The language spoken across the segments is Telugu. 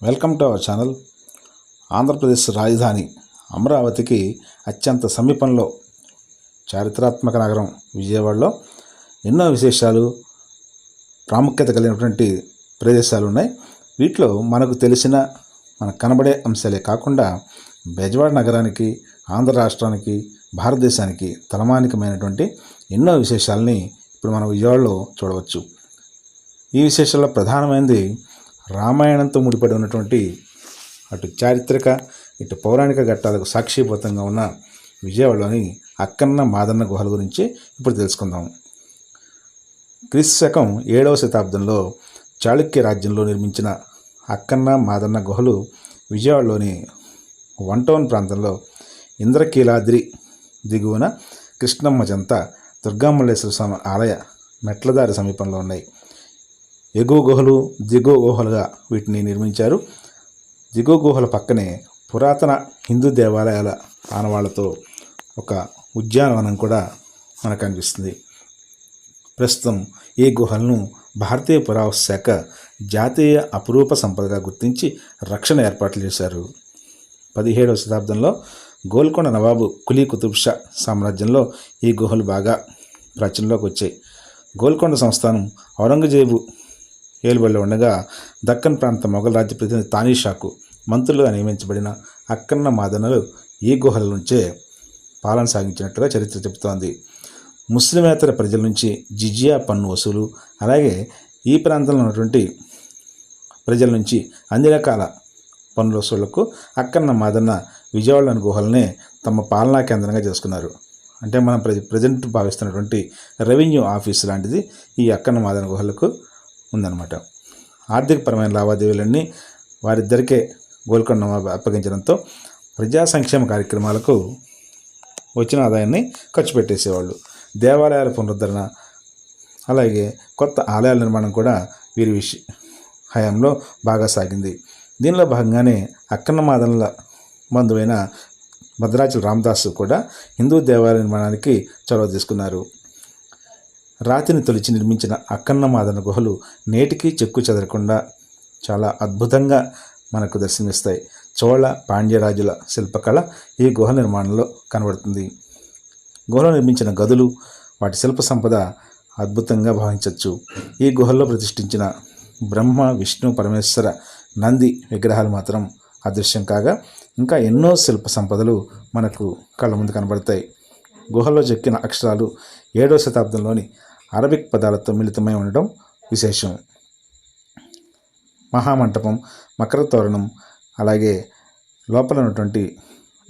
Welcome to our channel. Andhra Pradesh రాజధాని అమరావతికి అత్యంత సమీపంలో చారిత్రాత్మక నగరం విజయవాడలో ఎన్నో విశేషాలు, ప్రాముఖ్యత కలిగినటువంటి ప్రదేశాలు ఉన్నాయి. వీటిలో మనకు తెలిసిన, మనకు కనబడే అంశాలే కాకుండా బెజవాడ నగరానికి, ఆంధ్ర రాష్ట్రానికి, భారతదేశానికి తలమానికమైనటువంటి ఎన్నో విశేషాలని ఇప్పుడు మనం విజయవాడలో చూడవచ్చు. ఈ విశేషాల్లో ప్రధానమైనది రామాయణంతో ముడిపడి ఉన్నటువంటి అటు చారిత్రక, ఇటు పౌరాణిక ఘట్టాలకు సాక్షిభూతంగా ఉన్న విజయవాడలోని అక్కన్న మాదన్న గుహల గురించి ఇప్పుడు తెలుసుకుందాం. క్రీస్తు శకం 7వ శతాబ్దంలో చాళుక్య రాజ్యంలో నిర్మించిన అక్కన్న మాదన్న గుహలు విజయవాడలోని 1 టౌన్ ప్రాంతంలో ఇంద్రకీలాద్రి దిగువన కృష్ణమ్మ చెంత దుర్గామల్లేశ్వర స్వామి ఆలయ మెట్లదారి సమీపంలో ఉన్నాయి. ఎగువ గుహలు, దిగువ గుహలుగా వీటిని నిర్మించారు. దిగువ గుహల పక్కనే పురాతన హిందూ దేవాలయాల ఆనవాళ్లతో ఒక ఉద్యానవనం కూడా మనకు కనిపిస్తుంది. ప్రస్తుతం ఈ గుహలను భారతీయ పురావస్తు శాఖ జాతీయ అపురూప సంపదగా గుర్తించి రక్షణ ఏర్పాట్లు చేశారు. 17వ శతాబ్దంలో గోల్కొండ నవాబు కులీ కుతుబ్ షా సామ్రాజ్యంలో ఈ గుహలు బాగా ప్రాచుర్యంలోకి వచ్చాయి. గోల్కొండ సంస్థానం ఔరంగజేబు ఏలుబడిలో ఉండగా దక్కన్ ప్రాంత మొఘల్ రాజ్య ప్రతినిధి తానీషాకు మంత్రులుగా నియమించబడిన అక్కన్న మాదన్నలు ఈ గుహల నుంచే పాలన సాగించినట్టుగా చరిత్ర చెబుతోంది. ముస్లిమేతర ప్రజల నుంచి జిజియా పన్ను వసూలు, అలాగే ఈ ప్రాంతంలో ఉన్నటువంటి ప్రజల నుంచి అన్ని రకాల పన్నుల వసూళ్లకు అక్కన్న మాదన్న విజయవాడలోని గుహలనే తమ పాలనా కేంద్రంగా చేసుకున్నారు. అంటే మనం ప్రజెంట్ భావిస్తున్నటువంటి రెవెన్యూ ఆఫీస్ లాంటిది ఈ అక్కన్న మాదన్న గుహలకు ఉందన్నమాట. ఆర్థికపరమైన లావాదేవీలన్నీ వారిద్దరికే గోల్కొండ నవాబు అప్పగించడంతో ప్రజా సంక్షేమ కార్యక్రమాలకు వచ్చిన ఆదాయాన్ని ఖర్చు పెట్టేసేవాళ్ళు. దేవాలయాల పునరుద్ధరణ, అలాగే కొత్త ఆలయాల నిర్మాణం కూడా వీరి హయాంలో బాగా సాగింది. దీనిలో భాగంగానే అక్కన్న మాదన్నల బంధువైన భద్రాచల రామదాసు కూడా హిందూ దేవాలయ నిర్మాణానికి చొరవ తీసుకున్నారు. రాతిని తొలిచి నిర్మించిన అక్కన్న మాదన్న గుహలు నేటికి చెక్కు చెదరకుండా చాలా అద్భుతంగా మనకు దర్శనమిస్తాయి. చోళ, పాండ్యరాజుల శిల్పకళ ఈ గుహ నిర్మాణంలో కనబడుతుంది. గుహలో నిర్మించిన గదులు, వాటి శిల్ప సంపద అద్భుతంగా భావించవచ్చు. ఈ గుహల్లో ప్రతిష్ఠించిన బ్రహ్మ, విష్ణు, పరమేశ్వర, నంది విగ్రహాలు మాత్రం అదృశ్యం కాగా ఇంకా ఎన్నో శిల్ప సంపదలు మనకు కళ్ళ ముందు కనబడతాయి. గుహల్లో చెక్కిన అక్షరాలు 7వ శతాబ్దంలోని అరబిక్ పదాలతో మిళితమై ఉండడం విశేషం. మహామంటపం, మకర తోరణం, అలాగే లోపల ఉన్నటువంటి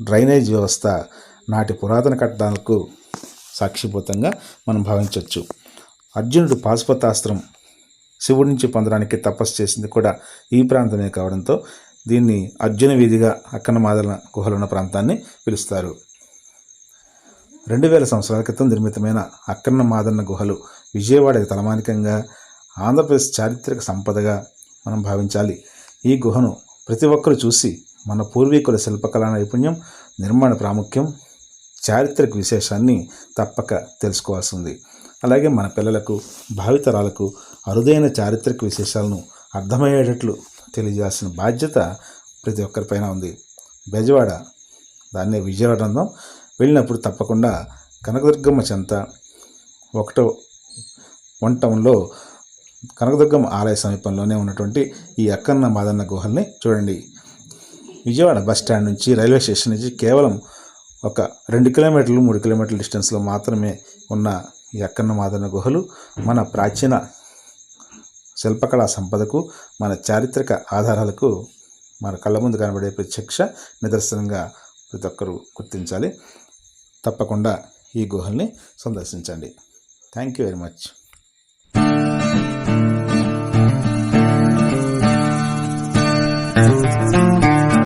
డ్రైనేజ్ వ్యవస్థ నాటి పురాతన కట్టడాలకు సాక్షిభూతంగా మనం భావించవచ్చు. అర్జునుడు పాశుపతాస్త్రం శివుడి నుంచి పొందడానికి తపస్సు చేసింది కూడా ఈ ప్రాంతమే కావడంతో దీన్ని అర్జున వీధిగా అక్కన్న మాదన్న గుహలు ఉన్న ప్రాంతాన్ని పిలుస్తారు. 2000 సంవత్సరాల క్రితం నిర్మితమైన అక్కన్న మాదన్న గుహలు విజయవాడకి తలమానికంగా, ఆంధ్రప్రదేశ్ చారిత్రక సంపదగా మనం భావించాలి. ఈ గుహను ప్రతి ఒక్కరూ చూసి మన పూర్వీకుల శిల్పకళా నైపుణ్యం, నిర్మాణ ప్రాముఖ్యం, చారిత్రక విశేషాన్ని తప్పక తెలుసుకోవాల్సింది. అలాగే మన పిల్లలకు, భావితరాలకు అరుదైన చారిత్రక విశేషాలను అర్థమయ్యేటట్లు తెలియజేయాల్సిన బాధ్యత ప్రతి ఒక్కరిపైన ఉంది. బెజవాడ, దాన్నే విజయవాడ అందాం, వెళ్ళినప్పుడు తప్పకుండా కనకదుర్గమ్మ చెంత 1 టౌన్లో కనకదుర్గమ్మ ఆలయ సమీపంలోనే ఉన్నటువంటి ఈ అక్కన్న మాదన్న గుహల్ని చూడండి. విజయవాడ బస్ స్టాండ్ నుంచి, రైల్వే స్టేషన్ నుంచి కేవలం ఒక 2 కిలోమీటర్లు 3 కిలోమీటర్ల డిస్టెన్స్లో మాత్రమే ఉన్న ఈ అక్కన్న మాదన్న గుహలు మన ప్రాచీన శిల్పకళా సంపదకు, మన చారిత్రక ఆధారాలకు మన కళ్ళ ముందు కనబడే ప్రత్యక్ష నిదర్శనంగా ప్రతి ఒక్కరూ గుర్తించాలి. తప్పకుండా ఈ గుహల్ని సందర్శించండి. Thank you very much.